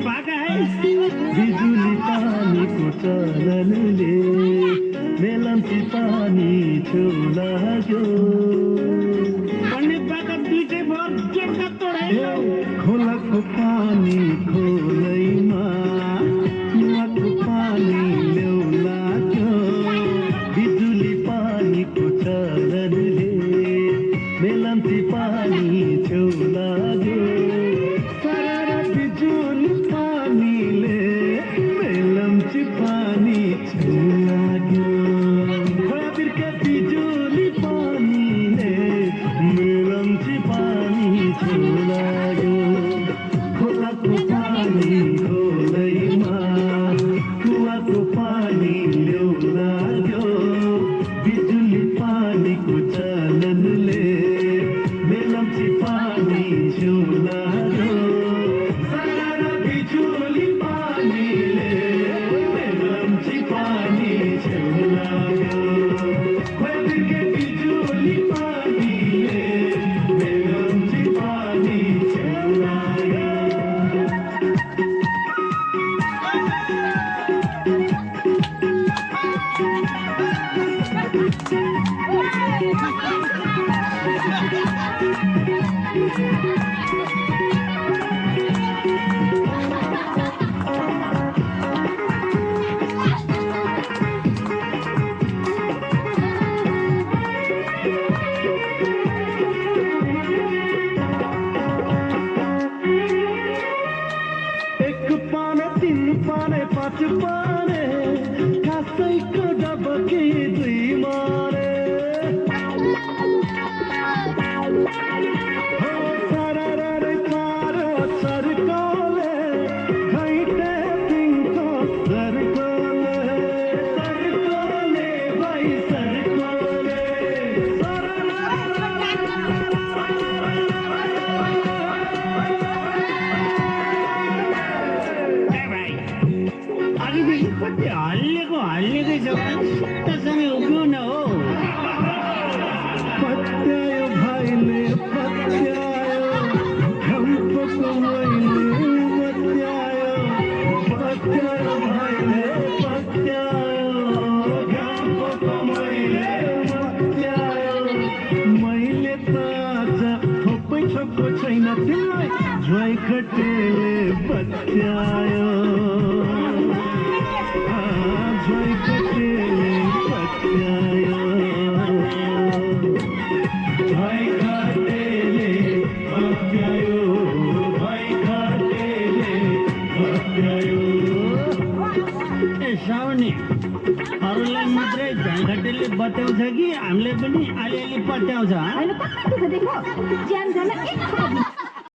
भाका है बिजुली पानीको चलनले मेलम्ची पानी छेउ लाग्यो पंडित भाका दुईटै भयो जोडका तोडायो खोलाको पानी खोलैमा कुवाको पानी ल्याउ लाग्यो बिजुली पानीको चलनले मेलम्ची पानी छेउ लाग्यो सरर बिजुली पानीले मेलम्ची पानी छेउ लाग्यो खोलातिरका बिजुली पानीले मेलम्ची पानी छेउ लाग्यो खोलाको पानी खोलैमा कुवाको पानी ल्याउ लाग्यो बिजुली पानीको चलनले मेलम्ची पानी छेउ लाग्यो सरर बिजुली पानीले मेलम्ची पानी छेउ लाग्यो खोलातिरका बिजुली पानीले मेलम्ची पानी छेउ लाग्यो एक पाने तीन पाने पाँच पाने कसैको डबकी दुई मारे हो सरररै पारो सर्कोले खैटे तिनको सर्कोले सर्कोले भाइ सर्कोले ए भाइ अघि देखि कति हल्लेकै छ सुत्तासँगै उभियो न हो पत्यायो भाइले पत्यायो घम्पको मैले पत्यायो पत्यायो भाइले पत्यायो घम्पको मैले पत्यायो मैले त आज थोपै छोको छैन तिमीलाई ज्वाइँ खटेले पत्यायो ज्वाइँ खटेले पत्यायो भाइ खाटेले पत्यायो भाइ खाटेले पत्यायो ए साउनी अरूलाई मात्रै झ्याङखटेले बत्याउँछ कि हामीले पनि अलिअलि पत्याउँछ होइन कति देखो ज्यान जान एक